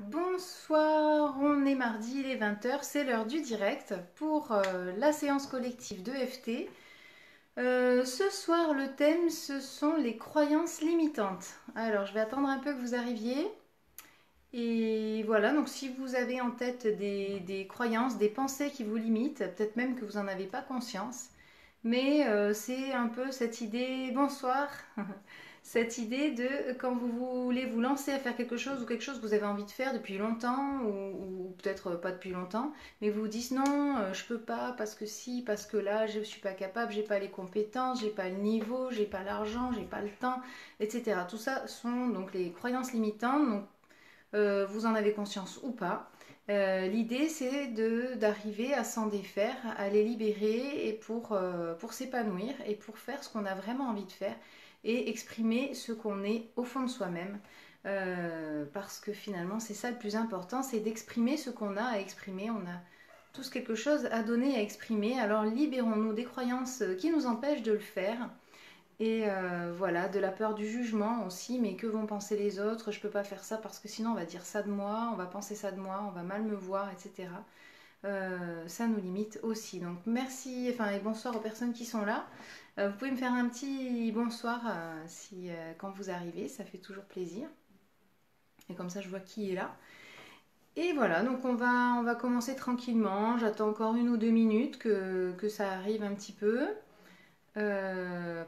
Bonsoir, on est mardi, il est 20h, c'est l'heure du direct pour la séance collective de FT. Ce soir, le thème, ce sont les croyances limitantes. Alors, je vais attendre un peu que vous arriviez. Et voilà, donc si vous avez en tête des croyances, des pensées qui vous limitent, peut-être même que vous n'en avez pas conscience, mais c'est un peu cette idée, bonsoir, cette idée de quand vous voulez vous lancer à faire quelque chose ou quelque chose que vous avez envie de faire depuis longtemps ou peut-être pas depuis longtemps, mais vous vous dites non, je peux pas parce que si, parce que là, je suis pas capable, j'ai pas les compétences, j'ai pas le niveau, j'ai pas l'argent, j'ai pas le temps, etc. Tout ça sont donc les croyances limitantes. Donc vous en avez conscience ou pas. L'idée c'est d'arriver à s'en défaire, à les libérer et pour s'épanouir et pour faire ce qu'on a vraiment envie de faire et exprimer ce qu'on est au fond de soi-même. Parce que finalement c'est ça le plus important, c'est d'exprimer ce qu'on a à exprimer. On a tous quelque chose à donner, à exprimer. Alors libérons-nous des croyances qui nous empêchent de le faire. Et voilà, de la peur du jugement aussi, mais que vont penser les autres? Je peux pas faire ça parce que sinon on va dire ça de moi, on va penser ça de moi, on va mal me voir, etc. Ça nous limite aussi. Donc merci, enfin et bonsoir aux personnes qui sont là. Vous pouvez me faire un petit bonsoir si quand vous arrivez, ça fait toujours plaisir. Et comme ça je vois qui est là. Et voilà, donc on va commencer tranquillement. J'attends encore 1 ou 2 minutes que ça arrive un petit peu.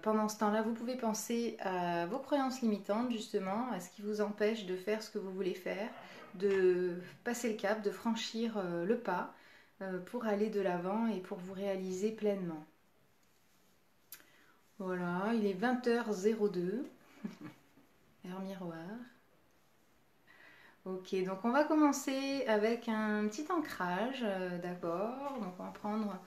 Pendant ce temps-là, vous pouvez penser à vos croyances limitantes, justement, à ce qui vous empêche de faire ce que vous voulez faire, de passer le cap, de franchir le pas pour aller de l'avant et pour vous réaliser pleinement. Voilà, il est 20h02, heure miroir. Ok, donc on va commencer avec un petit ancrage d'abord. Donc on va prendre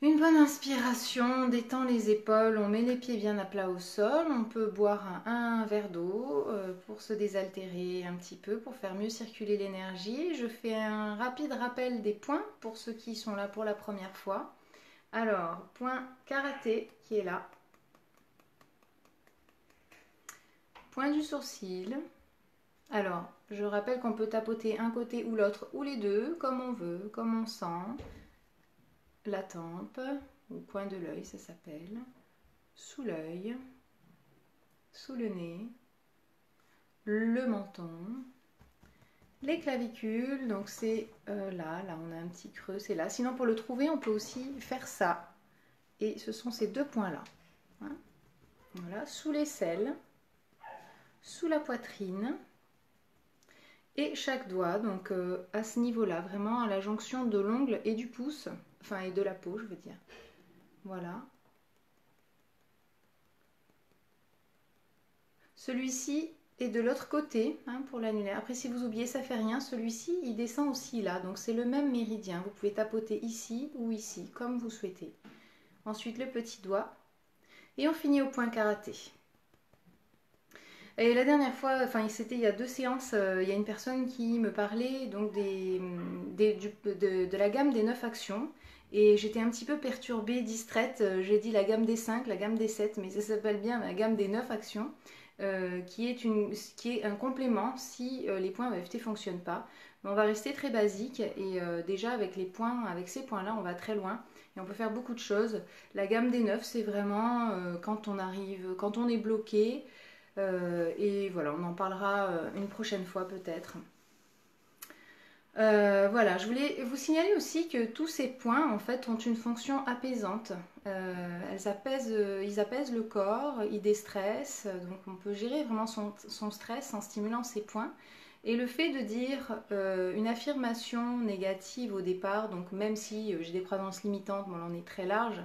une bonne inspiration, on détend les épaules, on met les pieds bien à plat au sol. On peut boire un verre d'eau pour se désaltérer un petit peu, pour faire mieux circuler l'énergie. Je fais un rapide rappel des points pour ceux qui sont là pour la première fois. Alors, point karaté qui est là. Point du sourcil. Alors, je rappelle qu'on peut tapoter un côté ou l'autre ou les deux, comme on veut, comme on sent. La tempe, ou coin de l'œil, ça s'appelle. Sous l'œil, sous le nez, le menton, les clavicules, donc c'est là on a un petit creux, c'est là. Sinon pour le trouver, on peut aussi faire ça. Et ce sont ces 2 points-là. Hein, voilà, sous l'aisselle, sous la poitrine. Et chaque doigt, donc à ce niveau-là, vraiment à la jonction de l'ongle et du pouce, enfin et de la peau, je veux dire. Voilà. Celui-ci est de l'autre côté hein, pour l'annulaire. Après, si vous oubliez, ça fait rien. Celui-ci, il descend aussi là. Donc, c'est le même méridien. Vous pouvez tapoter ici ou ici, comme vous souhaitez. Ensuite, le petit doigt. Et on finit au point karaté. Et la dernière fois, enfin, c'était il y a 2 séances, il y a une personne qui me parlait donc de la gamme des 9 actions. Et j'étais un petit peu perturbée, distraite. J'ai dit la gamme des 5, la gamme des 7, mais ça s'appelle bien la gamme des 9 actions. Qui est un complément si les points EFT ne fonctionnent pas. Mais on va rester très basique et déjà avec les points, avec ces points-là, on va très loin et on peut faire beaucoup de choses. La gamme des 9, c'est vraiment quand on arrive, quand on est bloqué et voilà, on en parlera une prochaine fois peut-être. Voilà, je voulais vous signaler aussi que tous ces points en fait ont une fonction apaisante. Ils apaisent le corps, ils déstressent, donc on peut gérer vraiment son stress en stimulant ces points. Et le fait de dire une affirmation négative au départ, donc même si j'ai des croyances limitantes, mais on en est très large,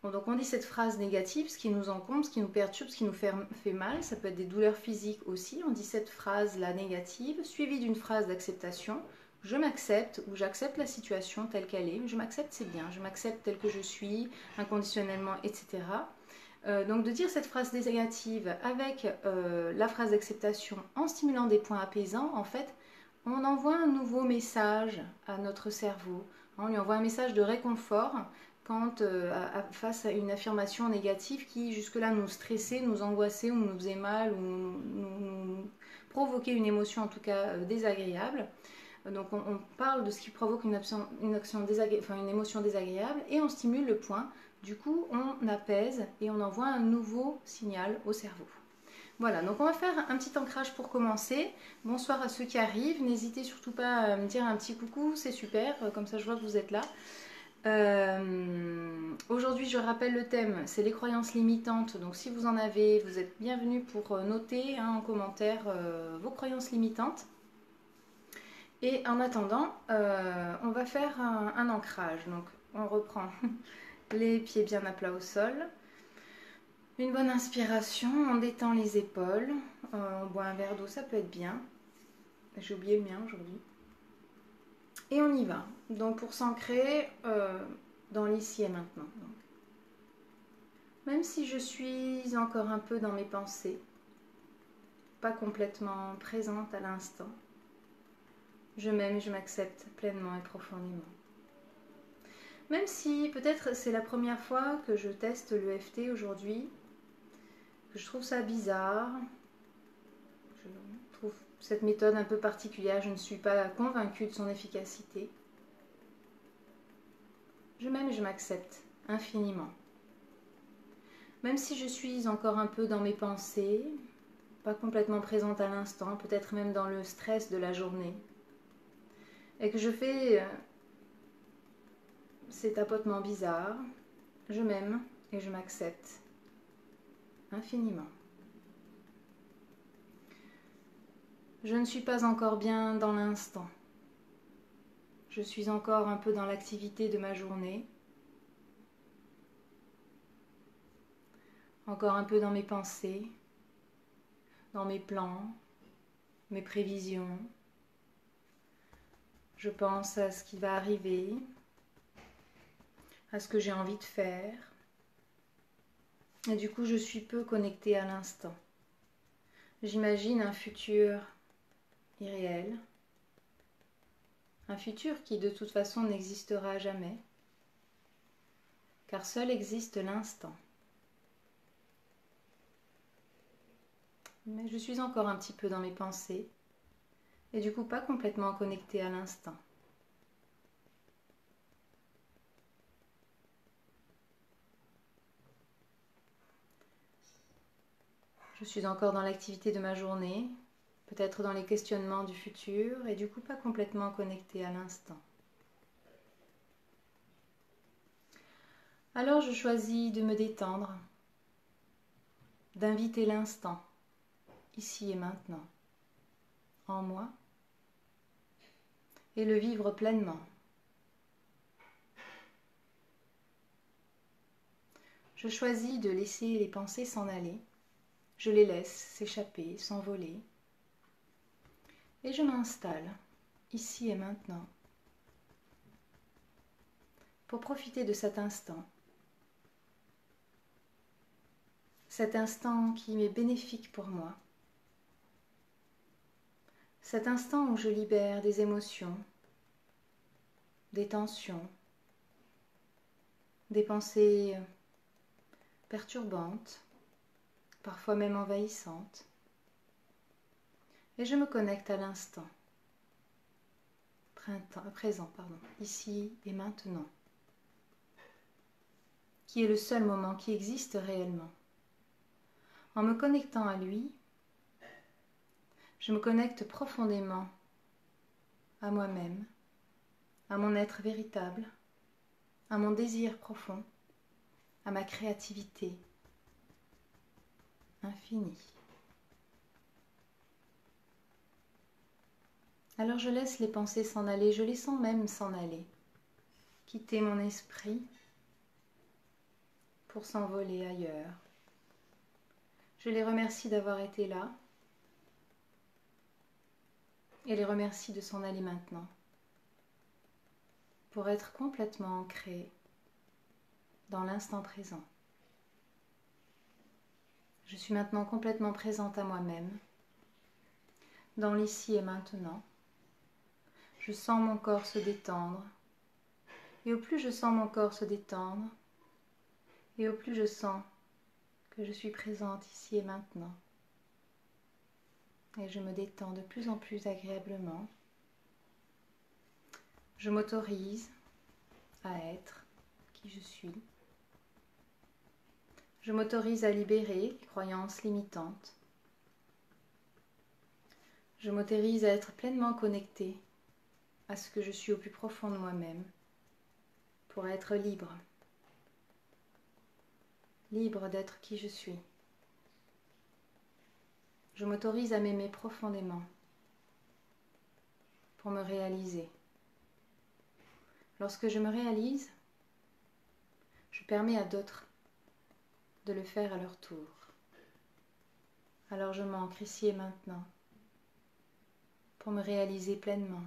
bon, donc on dit cette phrase négative, ce qui nous encombre, ce qui nous perturbe, ce qui nous fait mal, ça peut être des douleurs physiques aussi. On dit cette phrase-là négative, suivie d'une phrase d'acceptation. Je m'accepte ou j'accepte la situation telle qu'elle est. Je m'accepte, c'est bien. Je m'accepte tel que je suis, inconditionnellement, etc. Donc de dire cette phrase négative avec la phrase d'acceptation en stimulant des points apaisants, en fait, on envoie un nouveau message à notre cerveau. On lui envoie un message de réconfort quand face à une affirmation négative qui jusque-là nous stressait, nous angoissait ou nous faisait mal ou nous provoquer une émotion en tout cas désagréable. Donc on parle de ce qui provoque une émotion désagréable et on stimule le point. Du coup, on apaise et on envoie un nouveau signal au cerveau. Voilà, donc on va faire un petit ancrage pour commencer. Bonsoir à ceux qui arrivent. N'hésitez surtout pas à me dire un petit coucou, c'est super, comme ça je vois que vous êtes là. Aujourd'hui, je rappelle le thème, c'est les croyances limitantes. Donc si vous en avez, vous êtes bienvenus pour noter en commentaire vos croyances limitantes. Et en attendant, on va faire un ancrage. Donc on reprend les pieds bien à plat au sol. Une bonne inspiration, on détend les épaules, on boit un verre d'eau, ça peut être bien. J'ai oublié le mien aujourd'hui. Et on y va. Donc pour s'ancrer dans l'ici et maintenant. Donc, même si je suis encore un peu dans mes pensées, pas complètement présente à l'instant, je m'aime et je m'accepte pleinement et profondément. Même si peut-être c'est la première fois que je teste l'EFT aujourd'hui, que je trouve ça bizarre, je trouve cette méthode un peu particulière, je ne suis pas convaincue de son efficacité. Je m'aime et je m'accepte infiniment. Même si je suis encore un peu dans mes pensées, pas complètement présente à l'instant, peut-être même dans le stress de la journée, et que je fais ces tapotements bizarres, je m'aime et je m'accepte infiniment. Je ne suis pas encore bien dans l'instant. Je suis encore un peu dans l'activité de ma journée, encore un peu dans mes pensées, dans mes plans, mes prévisions. Je pense à ce qui va arriver, à ce que j'ai envie de faire. Et du coup, je suis peu connectée à l'instant. J'imagine un futur irréel, un futur qui de toute façon n'existera jamais, car seul existe l'instant. Mais je suis encore un petit peu dans mes pensées, et du coup pas complètement connectée à l'instant. Je suis encore dans l'activité de ma journée, peut-être dans les questionnements du futur, et du coup pas complètement connectée à l'instant. Alors je choisis de me détendre, d'inviter l'instant, ici et maintenant, en moi, et le vivre pleinement. Je choisis de laisser les pensées s'en aller. Je les laisse s'échapper, s'envoler. Et je m'installe, ici et maintenant, pour profiter de cet instant. Cet instant qui m'est bénéfique pour moi. Cet instant où je libère des émotions, des tensions, des pensées perturbantes, parfois même envahissantes. Et je me connecte à l'instant, présent, ici et maintenant, qui est le seul moment qui existe réellement. En me connectant à lui, je me connecte profondément à moi-même, à mon être véritable, à mon désir profond, à ma créativité infinie. Alors je laisse les pensées s'en aller, je les sens même s'en aller, quitter mon esprit pour s'envoler ailleurs. Je les remercie d'avoir été là et les remercie de s'en aller maintenant pour être complètement ancré dans l'instant présent. Je suis maintenant complètement présente à moi-même, dans l'ici et maintenant. Je sens mon corps se détendre, et au plus je sens mon corps se détendre, et au plus je sens que je suis présente ici et maintenant, et je me détends de plus en plus agréablement. Je m'autorise à être qui je suis. Je m'autorise à libérer les croyances limitantes. Je m'autorise à être pleinement connectée à ce que je suis au plus profond de moi-même pour être libre. Libre d'être qui je suis. Je m'autorise à m'aimer profondément pour me réaliser. Lorsque je me réalise, je permets à d'autres de le faire à leur tour. Alors je m'ancre ici et maintenant pour me réaliser pleinement,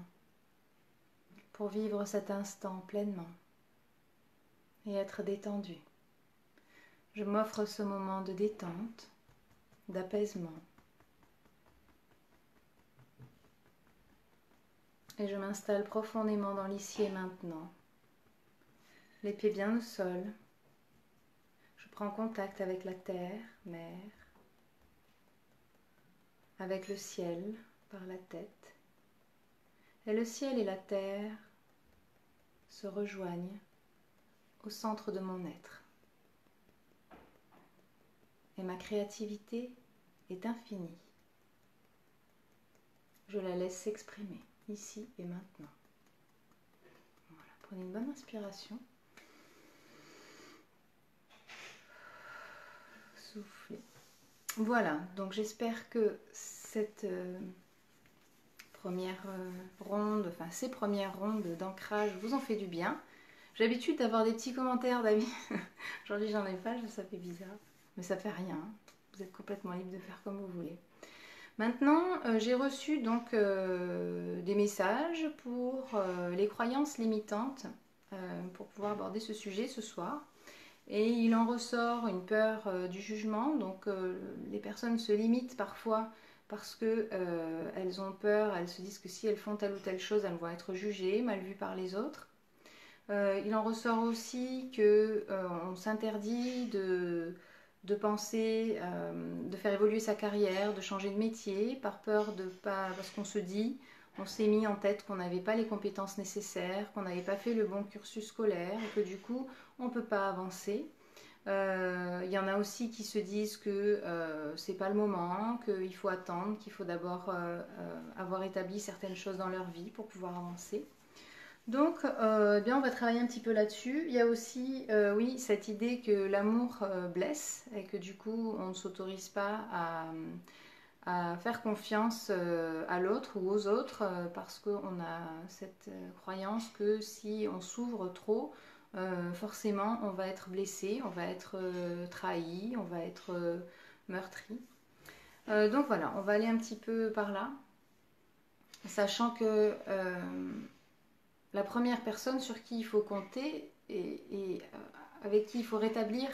pour vivre cet instant pleinement et être détendu. Je m'offre ce moment de détente, d'apaisement. Et je m'installe profondément dans l'ici et maintenant. Les pieds bien au sol. Je prends contact avec la terre, mer, avec le ciel par la tête. Et le ciel et la terre se rejoignent au centre de mon être. Et ma créativité est infinie. Je la laisse s'exprimer ici et maintenant. Voilà, prenez une bonne inspiration. Soufflez. Voilà, donc j'espère que cette première ronde, enfin ces premières rondes d'ancrage vous ont fait du bien. J'ai l'habitude d'avoir des petits commentaires d'amis. Aujourd'hui j'en ai pas, ça fait bizarre. Mais ça fait rien. Vous êtes complètement libre de faire comme vous voulez. Maintenant, j'ai reçu donc des messages pour les croyances limitantes pour pouvoir aborder ce sujet ce soir. Et il en ressort une peur du jugement. Donc les personnes se limitent parfois parce que elles ont peur, elles se disent que si elles font telle ou telle chose, elles vont être jugées, mal vues par les autres. Il en ressort aussi qu'on s'interdit de penser, de faire évoluer sa carrière, de changer de métier, par peur de pas, parce qu'on se dit, on s'est mis en tête qu'on n'avait pas les compétences nécessaires, qu'on n'avait pas fait le bon cursus scolaire et que du coup on ne peut pas avancer. Il y en a aussi qui se disent que c'est pas le moment, qu'il faut attendre, qu'il faut d'abord avoir établi certaines choses dans leur vie pour pouvoir avancer. Donc, bien, on va travailler un petit peu là-dessus. Il y a aussi, oui, cette idée que l'amour blesse et que du coup, on ne s'autorise pas à faire confiance à l'autre ou aux autres parce qu'on a cette croyance que si on s'ouvre trop, forcément, on va être blessé, on va être trahi, on va être meurtri. Donc voilà, on va aller un petit peu par là, sachant que la première personne sur qui il faut compter et avec qui il faut rétablir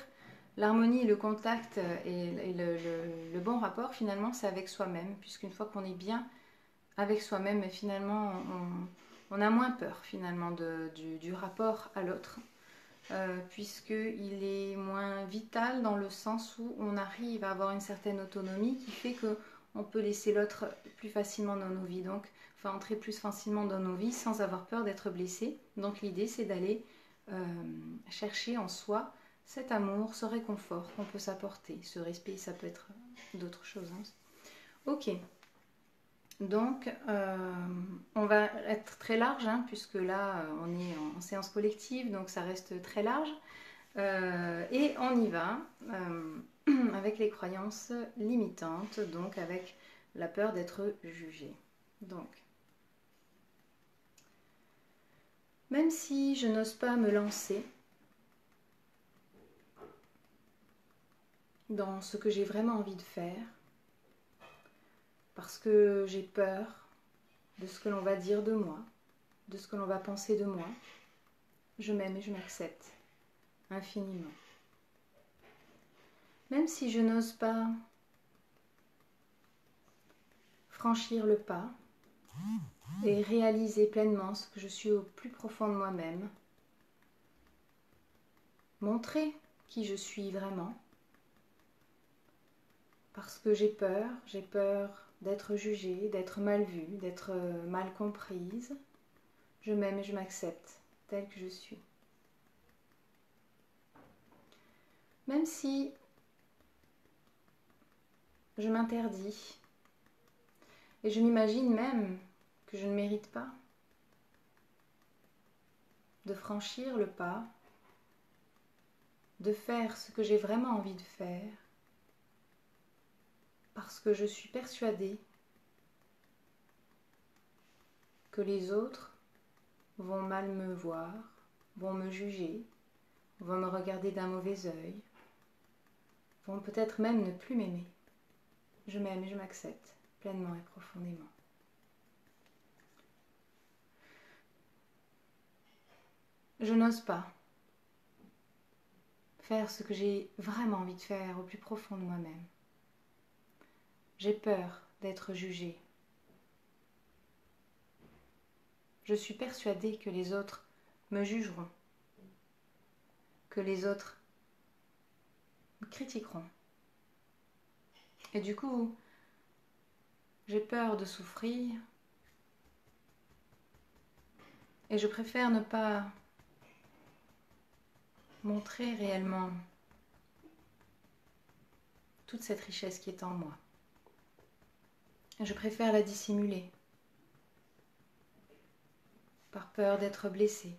l'harmonie, le contact et le bon rapport, finalement, c'est avec soi-même, puisqu'une fois qu'on est bien avec soi-même, finalement, on a moins peur, finalement, du rapport à l'autre, puisqu'il est moins vital dans le sens où on arrive à avoir une certaine autonomie qui fait qu'on peut laisser l'autre plus facilement dans nos vies. Donc, enfin, entrer plus facilement dans nos vies sans avoir peur d'être blessé. Donc l'idée c'est d'aller chercher en soi cet amour, ce réconfort qu'on peut s'apporter. Ce respect, ça peut être d'autres choses. Hein. Ok. Donc on va être très large, hein, puisque là on est en séance collective, donc ça reste très large. Et on y va avec les croyances limitantes, donc avec la peur d'être jugé. Donc, même si je n'ose pas me lancer dans ce que j'ai vraiment envie de faire, parce que j'ai peur de ce que l'on va dire de moi, de ce que l'on va penser de moi, je m'aime et je m'accepte infiniment. Même si je n'ose pas franchir le pas et réaliser pleinement ce que je suis au plus profond de moi-même, montrer qui je suis vraiment, parce que j'ai peur d'être jugée, d'être mal vue, d'être mal comprise. Je m'aime et je m'accepte telle que je suis. Même si je m'interdis et je m'imagine même que je ne mérite pas de franchir le pas, de faire ce que j'ai vraiment envie de faire, parce que je suis persuadée que les autres vont mal me voir, vont me juger, vont me regarder d'un mauvais œil, vont peut-être même ne plus m'aimer. Je m'aime et je m'accepte pleinement et profondément. Je n'ose pas faire ce que j'ai vraiment envie de faire au plus profond de moi-même. J'ai peur d'être jugée. Je suis persuadée que les autres me jugeront, que les autres me critiqueront. Et du coup, j'ai peur de souffrir et je préfère ne pas montrer réellement toute cette richesse qui est en moi. Je préfère la dissimuler par peur d'être blessée.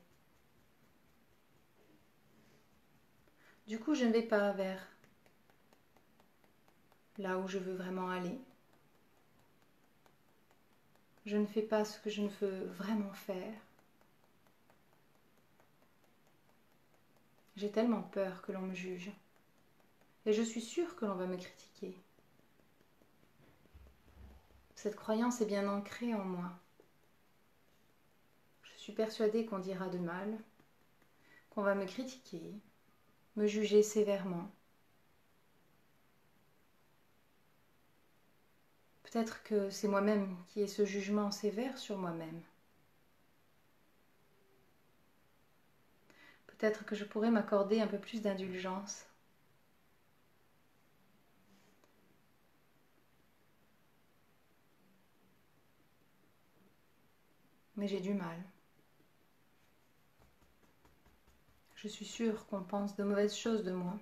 Du coup, je ne vais pas vers là où je veux vraiment aller. Je ne fais pas ce que je ne veux vraiment faire. J'ai tellement peur que l'on me juge. Et je suis sûre que l'on va me critiquer. Cette croyance est bien ancrée en moi. Je suis persuadée qu'on dira de mal, qu'on va me critiquer, me juger sévèrement. Peut-être que c'est moi-même qui ai ce jugement sévère sur moi-même. Peut-être que je pourrais m'accorder un peu plus d'indulgence. Mais j'ai du mal. Je suis sûre qu'on pense de mauvaises choses de moi.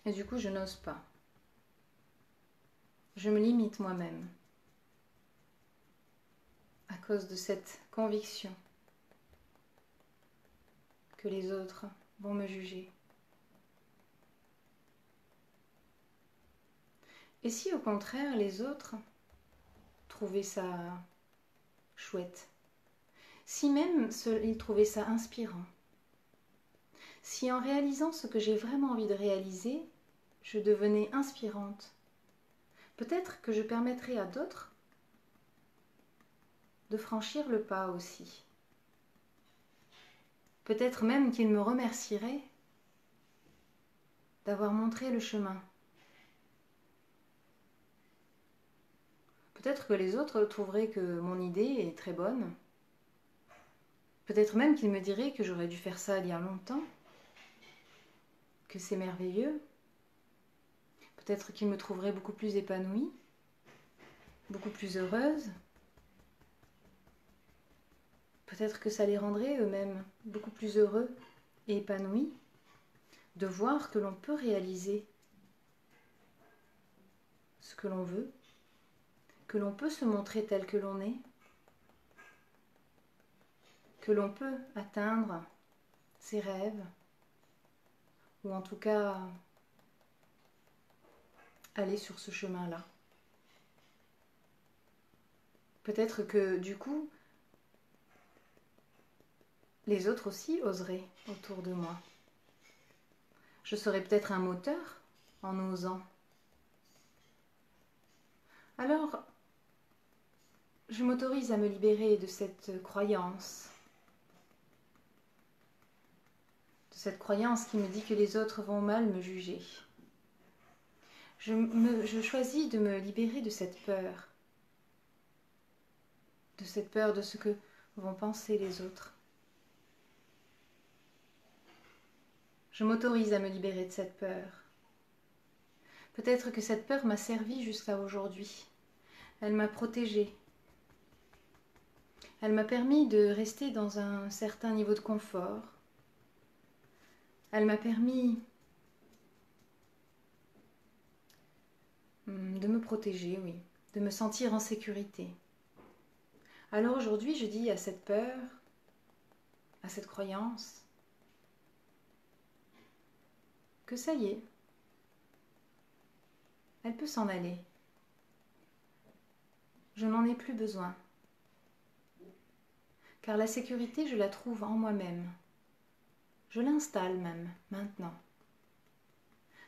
Et du coup, je n'ose pas. Je me limite moi-même à cause de cette conviction que les autres vont me juger. Et si au contraire les autres trouvaient ça chouette, si même ils trouvaient ça inspirant, si en réalisant ce que j'ai vraiment envie de réaliser, je devenais inspirante, peut-être que je permettrais à d'autres de franchir le pas aussi. Peut-être même qu'ils me remercieraient d'avoir montré le chemin. Peut-être que les autres trouveraient que mon idée est très bonne. Peut-être même qu'ils me diraient que j'aurais dû faire ça il y a longtemps, que c'est merveilleux. Peut-être qu'ils me trouveraient beaucoup plus épanouie, beaucoup plus heureuse. Peut-être que ça les rendrait eux-mêmes beaucoup plus heureux et épanouis de voir que l'on peut réaliser ce que l'on veut, que l'on peut se montrer tel que l'on est, que l'on peut atteindre ses rêves, ou en tout cas aller sur ce chemin-là. Peut-être que du coup, les autres aussi oseraient autour de moi. Je serais peut-être un moteur en osant. Alors, je m'autorise à me libérer de cette croyance. De cette croyance qui me dit que les autres vont mal me juger. Je choisis de me libérer de cette peur. De cette peur de ce que vont penser les autres. Je m'autorise à me libérer de cette peur. Peut-être que cette peur m'a servi jusqu'à aujourd'hui. Elle m'a protégée. Elle m'a permis de rester dans un certain niveau de confort. Elle m'a permis de me protéger, oui, de me sentir en sécurité. Alors aujourd'hui, je dis à cette peur, à cette croyance, que ça y est, elle peut s'en aller. Je n'en ai plus besoin. Car la sécurité, je la trouve en moi-même. Je l'installe même, maintenant.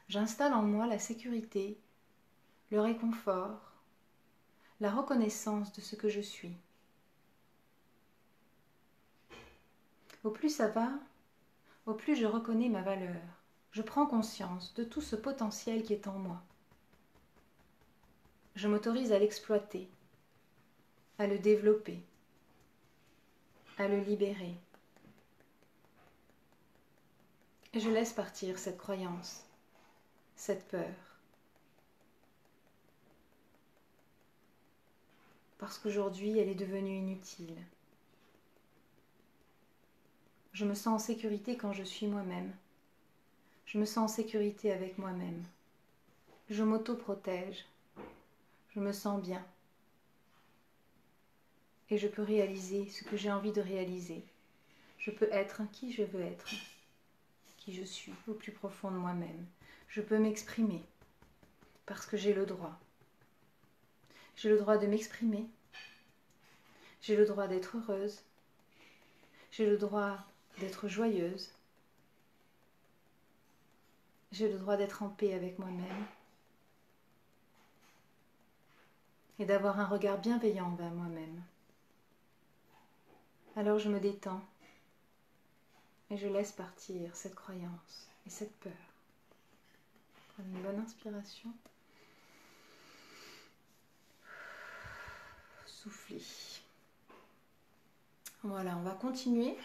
J'installe en moi la sécurité, le réconfort, la reconnaissance de ce que je suis. Au plus ça va, au plus je reconnais ma valeur. Je prends conscience de tout ce potentiel qui est en moi. Je m'autorise à l'exploiter, à le développer, à le libérer. Et je laisse partir cette croyance, cette peur. Parce qu'aujourd'hui, elle est devenue inutile. Je me sens en sécurité quand je suis moi-même. Je me sens en sécurité avec moi-même. Je m'auto-protège. Je me sens bien. Et je peux réaliser ce que j'ai envie de réaliser. Je peux être qui je veux être, qui je suis au plus profond de moi-même. Je peux m'exprimer parce que j'ai le droit. J'ai le droit de m'exprimer. J'ai le droit d'être heureuse. J'ai le droit d'être joyeuse. J'ai le droit d'être en paix avec moi-même et d'avoir un regard bienveillant envers moi-même. Alors je me détends et je laisse partir cette croyance et cette peur. Prenez une bonne inspiration. Soufflez. Voilà, on va continuer.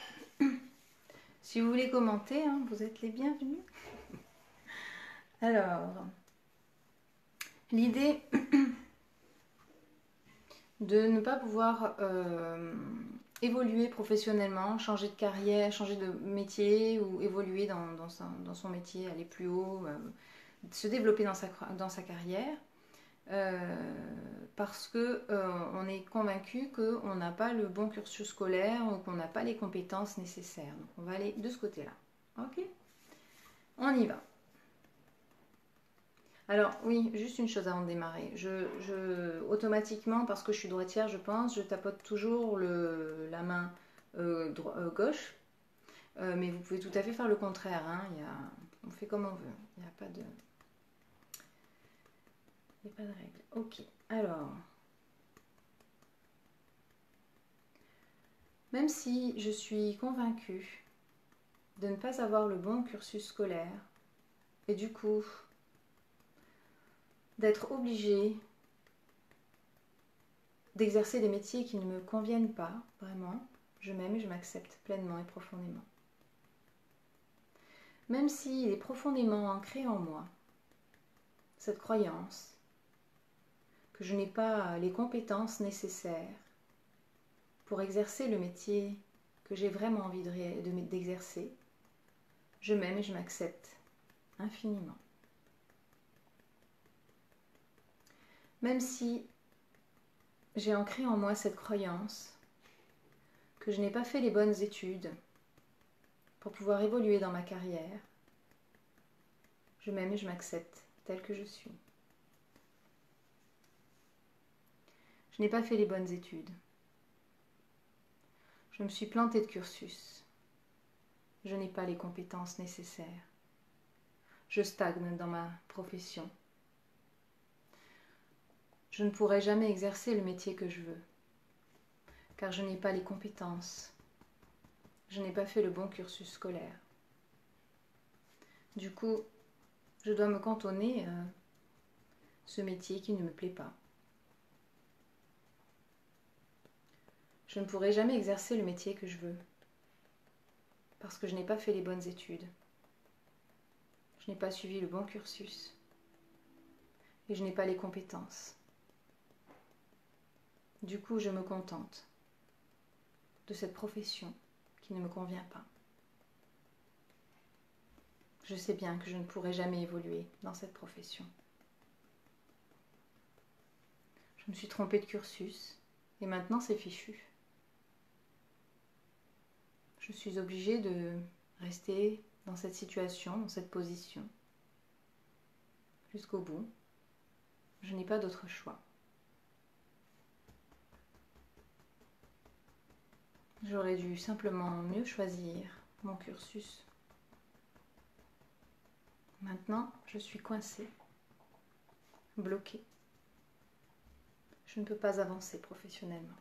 Si vous voulez commenter, hein, vous êtes les bienvenus. Alors, l'idée de ne pas pouvoir évoluer professionnellement, changer de carrière, changer de métier ou évoluer dans son métier, aller plus haut, se développer dans sa carrière, parce que on est convaincu qu'on n'a pas le bon cursus scolaire ou qu'on n'a pas les compétences nécessaires. Donc on va aller de ce côté-là. Ok ? On y va. Alors oui, juste une chose avant de démarrer. Automatiquement, parce que je suis droitière, je pense, je tapote toujours la main gauche. Mais vous pouvez tout à fait faire le contraire. Hein. On fait comme on veut. Il n'y a pas de règle. Ok, alors. Même si je suis convaincue de ne pas avoir le bon cursus scolaire, et du coup d'être obligée d'exercer des métiers qui ne me conviennent pas, vraiment, je m'aime et je m'accepte pleinement et profondément. Même s'il est profondément ancré en moi, cette croyance que je n'ai pas les compétences nécessaires pour exercer le métier que j'ai vraiment envie d'exercer, je m'aime et je m'accepte infiniment. Même si j'ai ancré en moi cette croyance que je n'ai pas fait les bonnes études pour pouvoir évoluer dans ma carrière, je m'aime et je m'accepte telle que je suis. Je n'ai pas fait les bonnes études. Je me suis plantée de cursus. Je n'ai pas les compétences nécessaires. Je stagne dans ma profession. Je ne pourrai jamais exercer le métier que je veux, car je n'ai pas les compétences. Je n'ai pas fait le bon cursus scolaire. Du coup, je dois me cantonner à ce métier qui ne me plaît pas. Je ne pourrai jamais exercer le métier que je veux, parce que je n'ai pas fait les bonnes études. Je n'ai pas suivi le bon cursus. et je n'ai pas les compétences. Du coup, je me contente de cette profession qui ne me convient pas. Je sais bien que je ne pourrai jamais évoluer dans cette profession. Je me suis trompée de cursus et maintenant c'est fichu. Je suis obligée de rester dans cette situation, dans cette position, jusqu'au bout. Je n'ai pas d'autre choix. J'aurais dû simplement mieux choisir mon cursus. Maintenant, je suis coincée, bloquée. Je ne peux pas avancer professionnellement.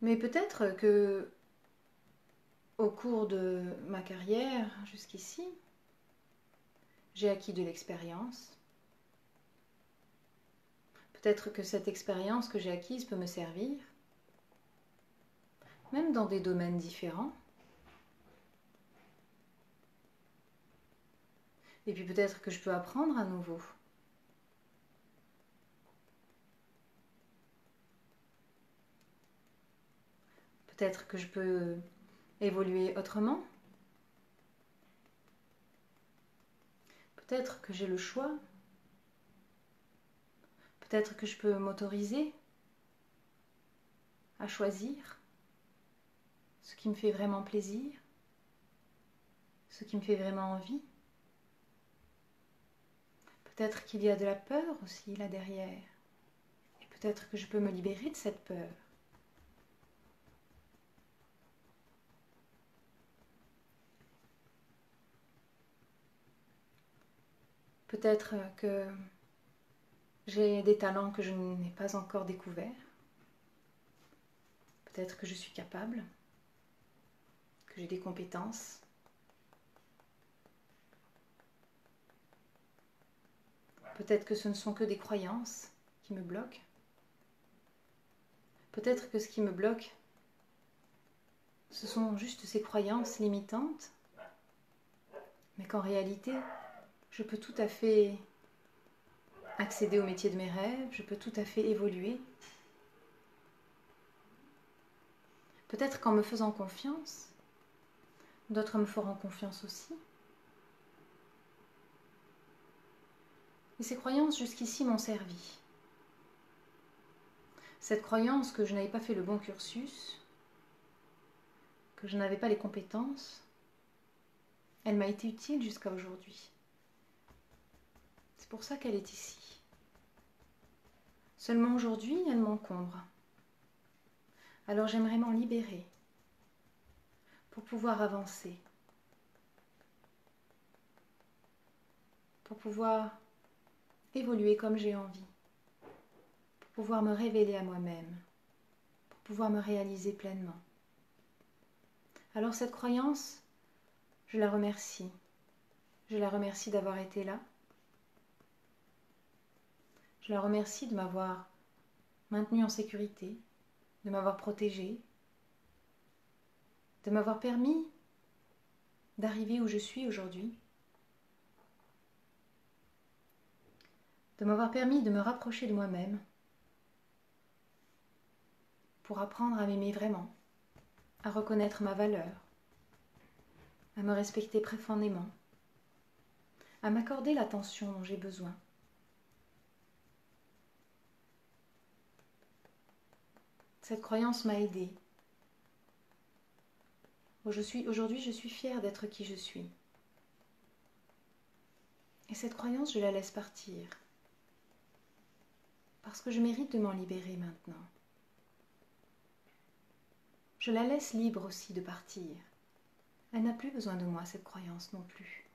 Mais peut-être que, au cours de ma carrière jusqu'ici, j'ai acquis de l'expérience. Peut-être que cette expérience que j'ai acquise peut me servir, même dans des domaines différents. Et puis peut-être que je peux apprendre à nouveau. Peut-être que je peux évoluer autrement. Peut-être que j'ai le choix. Peut-être que je peux m'autoriser à choisir ce qui me fait vraiment plaisir, ce qui me fait vraiment envie. Peut-être qu'il y a de la peur aussi là derrière. Et peut-être que je peux me libérer de cette peur. Peut-être que j'ai des talents que je n'ai pas encore découverts. Peut-être que je suis capable, que j'ai des compétences. Peut-être que ce ne sont que des croyances qui me bloquent. Peut-être que ce qui me bloque, ce sont juste ces croyances limitantes, mais qu'en réalité, je peux tout à fait accéder au métier de mes rêves, je peux tout à fait évoluer. Peut-être qu'en me faisant confiance, d'autres me feront confiance aussi. Et ces croyances jusqu'ici m'ont servi. Cette croyance que je n'avais pas fait le bon cursus, que je n'avais pas les compétences, elle m'a été utile jusqu'à aujourd'hui. C'est pour ça qu'elle est ici. Seulement aujourd'hui, elle m'encombre. Alors j'aimerais m'en libérer pour pouvoir avancer, pour pouvoir évoluer comme j'ai envie, pour pouvoir me révéler à moi-même, pour pouvoir me réaliser pleinement. Alors cette croyance, je la remercie. Je la remercie d'avoir été là. Je la remercie de m'avoir maintenue en sécurité, de m'avoir protégée, de m'avoir permis d'arriver où je suis aujourd'hui, de m'avoir permis de me rapprocher de moi-même pour apprendre à m'aimer vraiment, à reconnaître ma valeur, à me respecter profondément, à m'accorder l'attention dont j'ai besoin. Cette croyance m'a aidée. Aujourd'hui, je suis fière d'être qui je suis. Et cette croyance, je la laisse partir. Parce que je mérite de m'en libérer maintenant. Je la laisse libre aussi de partir. Elle n'a plus besoin de moi, cette croyance non plus.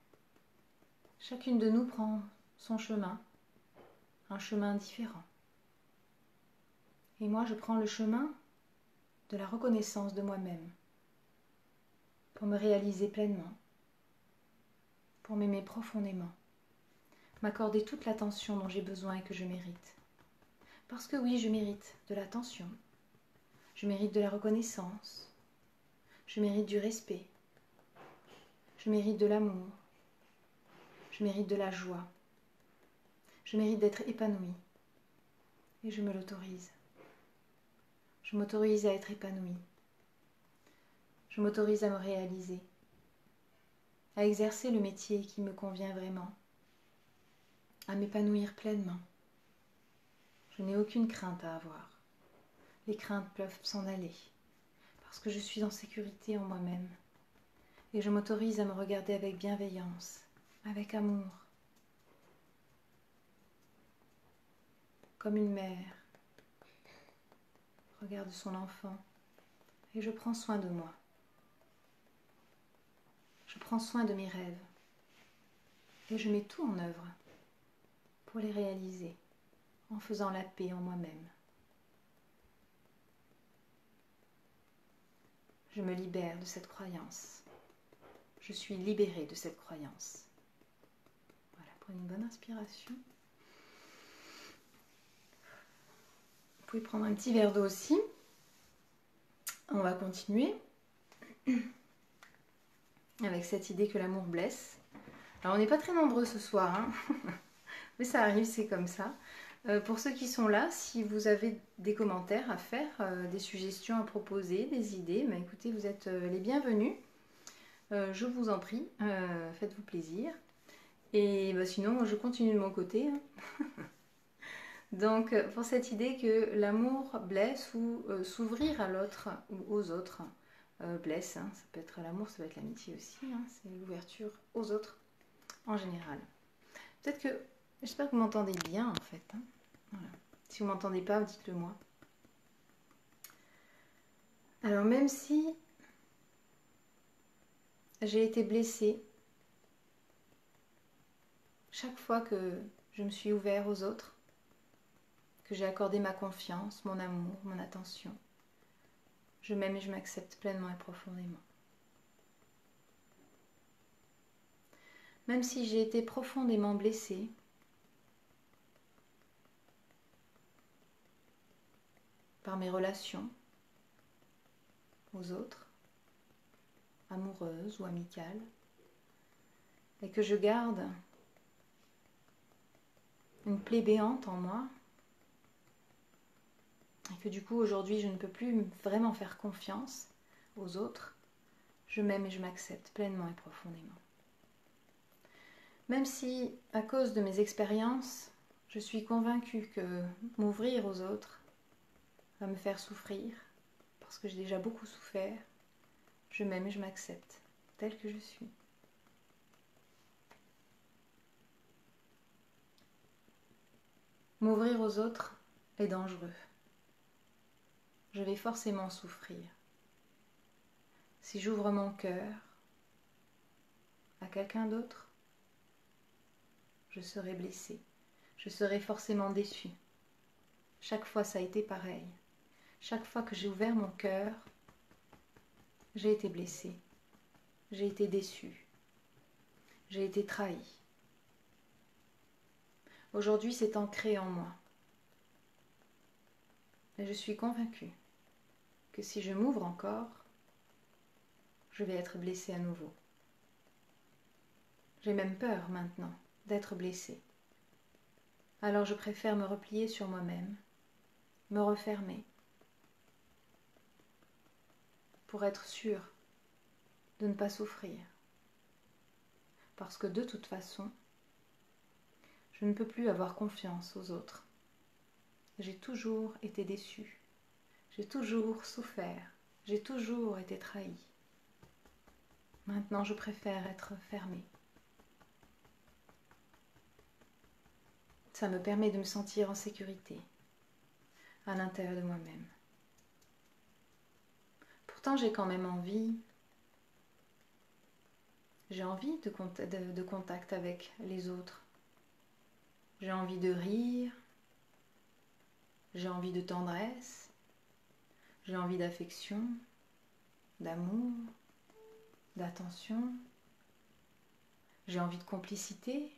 Chacune de nous prend son chemin, un chemin différent. Et moi, je prends le chemin de la reconnaissance de moi-même, pour me réaliser pleinement, pour m'aimer profondément, m'accorder toute l'attention dont j'ai besoin et que je mérite. Parce que oui, je mérite de l'attention, je mérite de la reconnaissance, je mérite du respect, Je mérite de l'amour. Je mérite de la joie. Je mérite d'être épanouie. Et je me l'autorise. Je m'autorise à être épanouie. Je m'autorise à me réaliser, à exercer le métier qui me convient vraiment, à m'épanouir pleinement. Je n'ai aucune crainte à avoir. Les craintes peuvent s'en aller, parce que je suis en sécurité en moi-même. Et je m'autorise à me regarder avec bienveillance, avec amour, comme une mère regarde son enfant. Et je prends soin de moi. Je prends soin de mes rêves. Et je mets tout en œuvre pour les réaliser, en faisant la paix en moi-même. Je me libère de cette croyance. Je suis libérée de cette croyance. Voilà, prenez une bonne inspiration. Vous pouvez prendre un petit verre d'eau aussi. On va continuer avec cette idée que l'amour blesse. Alors on n'est pas très nombreux ce soir, hein, mais ça arrive, c'est comme ça. Pour ceux qui sont là, si vous avez des commentaires à faire, des suggestions à proposer, des idées, bah, écoutez, vous êtes les bienvenus. Je vous en prie, faites-vous plaisir. Et bah, sinon, je continue de mon côté. Hein. Donc, pour cette idée que l'amour blesse ou s'ouvrir à l'autre ou aux autres blesse, hein. Ça peut être l'amour, ça peut être l'amitié aussi, hein. C'est l'ouverture aux autres en général. Peut-être que, j'espère que vous m'entendez bien en fait. Hein. Voilà. Si vous ne m'entendez pas, dites-le moi. Alors même si j'ai été blessée chaque fois que je me suis ouvert aux autres, que j'ai accordé ma confiance, mon amour, mon attention, je m'aime et je m'accepte pleinement et profondément. Même si j'ai été profondément blessée, par mes relations aux autres, amoureuses ou amicales, et que je garde une plaie béante en moi, et que du coup aujourd'hui je ne peux plus vraiment faire confiance aux autres, je m'aime et je m'accepte pleinement et profondément. Même si, à cause de mes expériences, je suis convaincue que m'ouvrir aux autres va me faire souffrir, parce que j'ai déjà beaucoup souffert, je m'aime et je m'accepte telle que je suis. M'ouvrir aux autres est dangereux. Je vais forcément souffrir. Si j'ouvre mon cœur à quelqu'un d'autre, je serai blessée. Je serai forcément déçue. Chaque fois, ça a été pareil. Chaque fois que j'ai ouvert mon cœur, j'ai été blessée. J'ai été déçue. J'ai été trahie. Aujourd'hui, c'est ancré en moi. Et je suis convaincue que si je m'ouvre encore, je vais être blessée à nouveau. J'ai même peur maintenant d'être blessée. Alors je préfère me replier sur moi-même, me refermer, pour être sûre de ne pas souffrir. Parce que de toute façon, je ne peux plus avoir confiance aux autres. J'ai toujours été déçue. J'ai toujours souffert. J'ai toujours été trahie. Maintenant, je préfère être fermée. Ça me permet de me sentir en sécurité, à l'intérieur de moi-même. Pourtant, j'ai quand même envie. J'ai envie de contact avec les autres. J'ai envie de rire. J'ai envie de tendresse. J'ai envie d'affection, d'amour, d'attention. J'ai envie de complicité,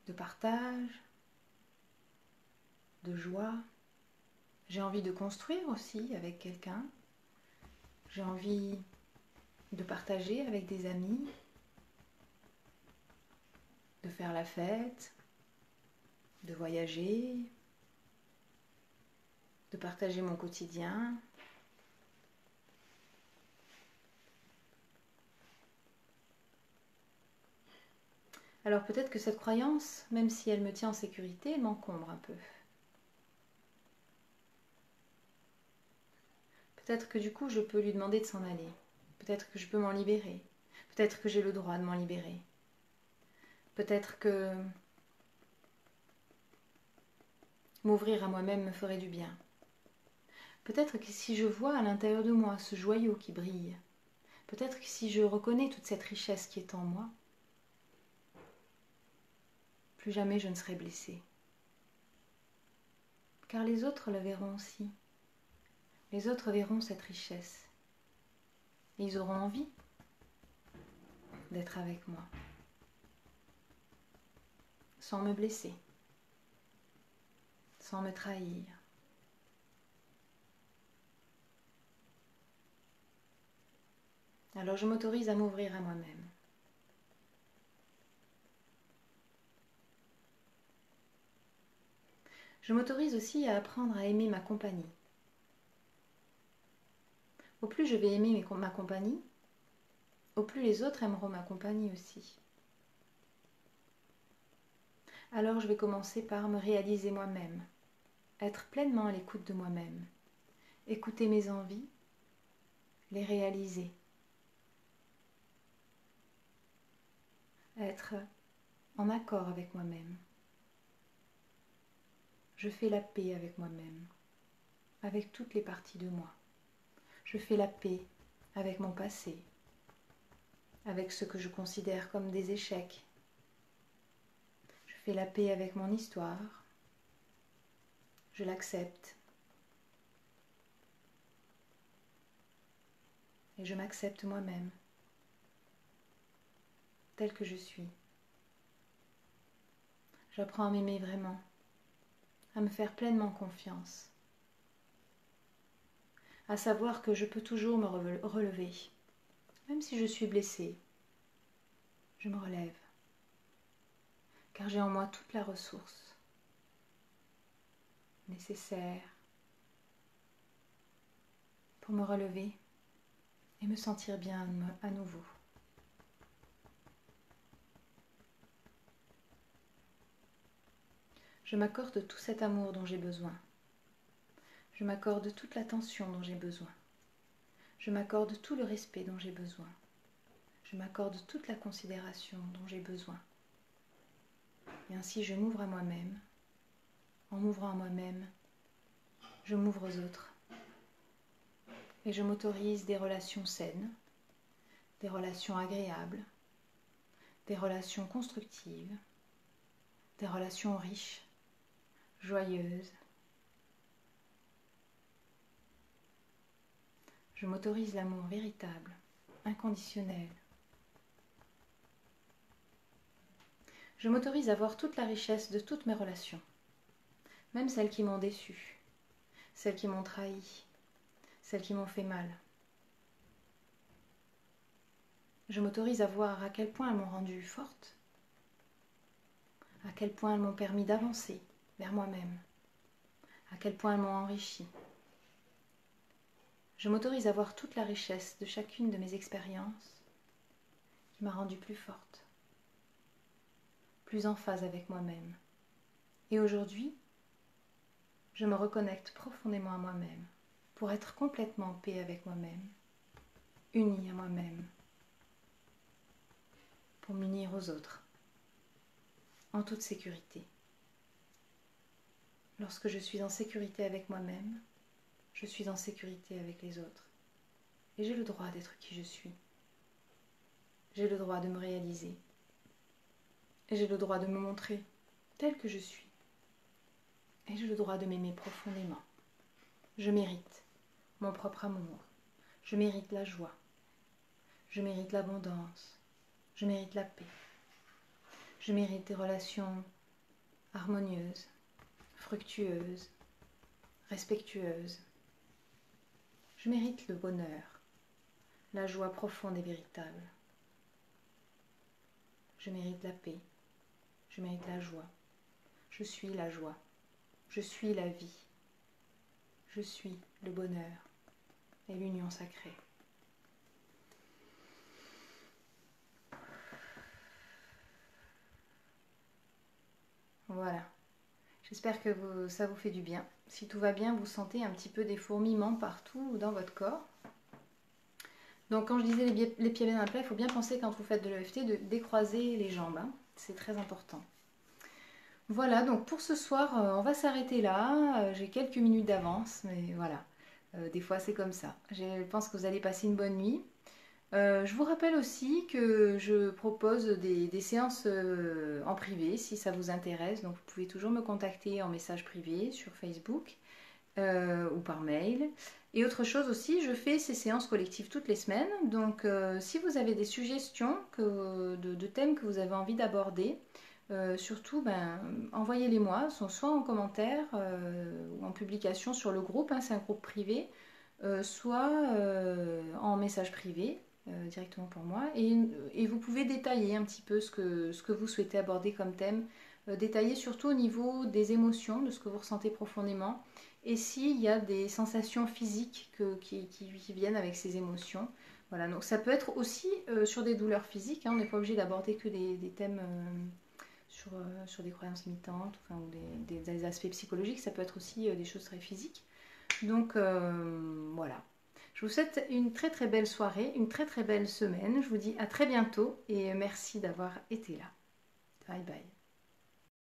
de partage, de joie. J'ai envie de construire aussi avec quelqu'un. J'ai envie de partager avec des amis. faire la fête, de voyager, de partager mon quotidien. Alors peut-être que cette croyance, même si elle me tient en sécurité, m'encombre un peu. Peut-être que du coup, je peux lui demander de s'en aller. Peut-être que je peux m'en libérer. Peut-être que j'ai le droit de m'en libérer. Peut-être que m'ouvrir à moi-même me ferait du bien. Peut-être que si je vois à l'intérieur de moi ce joyau qui brille, peut-être que si je reconnais toute cette richesse qui est en moi, plus jamais je ne serai blessée. Car les autres le verront aussi. Les autres verront cette richesse. Et ils auront envie d'être avec moi, sans me blesser, sans me trahir. Alors je m'autorise à m'ouvrir à moi-même. Je m'autorise aussi à apprendre à aimer ma compagnie. Au plus je vais aimer ma compagnie, au plus les autres aimeront ma compagnie aussi. Alors je vais commencer par me réaliser moi-même, être pleinement à l'écoute de moi-même, écouter mes envies, les réaliser, être en accord avec moi-même. Je fais la paix avec moi-même, avec toutes les parties de moi. Je fais la paix avec mon passé, avec ce que je considère comme des échecs. Je fais la paix avec mon histoire. Je l'accepte. Et je m'accepte moi-même, tel que je suis. J'apprends à m'aimer vraiment, à me faire pleinement confiance, à savoir que je peux toujours me relever. Même si je suis blessée, je me relève, car j'ai en moi toute la ressource nécessaire pour me relever et me sentir bien à nouveau. Je m'accorde tout cet amour dont j'ai besoin. Je m'accorde toute l'attention dont j'ai besoin. Je m'accorde tout le respect dont j'ai besoin. Je m'accorde toute la considération dont j'ai besoin. Et ainsi je m'ouvre à moi-même. En m'ouvrant à moi-même, je m'ouvre aux autres. Et je m'autorise des relations saines, des relations agréables, des relations constructives, des relations riches, joyeuses. Je m'autorise l'amour véritable, inconditionnel. Je m'autorise à voir toute la richesse de toutes mes relations, même celles qui m'ont déçue, celles qui m'ont trahi, celles qui m'ont fait mal. Je m'autorise à voir à quel point elles m'ont rendue forte, à quel point elles m'ont permis d'avancer vers moi-même, à quel point elles m'ont enrichi. Je m'autorise à voir toute la richesse de chacune de mes expériences qui m'a rendue plus forte, plus en phase avec moi-même. Et aujourd'hui, je me reconnecte profondément à moi-même pour être complètement en paix avec moi-même, unie à moi-même, pour m'unir aux autres, en toute sécurité. Lorsque je suis en sécurité avec moi-même, je suis en sécurité avec les autres. Et j'ai le droit d'être qui je suis. J'ai le droit de me réaliser. Et j'ai le droit de me montrer tel que je suis. Et j'ai le droit de m'aimer profondément. Je mérite mon propre amour. Je mérite la joie. Je mérite l'abondance. Je mérite la paix. Je mérite des relations harmonieuses, fructueuses, respectueuses. Je mérite le bonheur, la joie profonde et véritable. Je mérite la paix. Je mérite la joie. Je suis la joie. Je suis la vie. Je suis le bonheur et l'union sacrée. Voilà. J'espère que ça vous fait du bien. Si tout va bien, vous sentez un petit peu des fourmillements partout dans votre corps. Donc quand je disais les pieds bien à plat, il faut bien penser quand vous faites de l'EFT de décroiser les jambes. Hein. C'est très important. Voilà, donc pour ce soir, on va s'arrêter là. J'ai quelques minutes d'avance, mais voilà. Des fois, c'est comme ça. Je pense que vous allez passer une bonne nuit. Je vous rappelle aussi que je propose des séances en privé si ça vous intéresse. Donc vous pouvez toujours me contacter en message privé sur Facebook ou par mail. Et autre chose aussi, je fais ces séances collectives toutes les semaines. Donc si vous avez des suggestions de thèmes que vous avez envie d'aborder, surtout envoyez-les moi, soit en commentaire ou en publication sur le groupe, hein, c'est un groupe privé, soit en message privé. Directement pour moi et vous pouvez détailler un petit peu ce que vous souhaitez aborder comme thème, détailler surtout au niveau des émotions, de ce que vous ressentez profondément et s'il y a des sensations physiques qui viennent avec ces émotions. Voilà, donc ça peut être aussi sur des douleurs physiques, hein, on n'est pas obligé d'aborder que des thèmes sur des croyances limitantes enfin, ou des aspects psychologiques, ça peut être aussi des choses très physiques. Donc voilà. Je vous souhaite une très très belle soirée, une très très belle semaine. Je vous dis à très bientôt et merci d'avoir été là. Bye bye.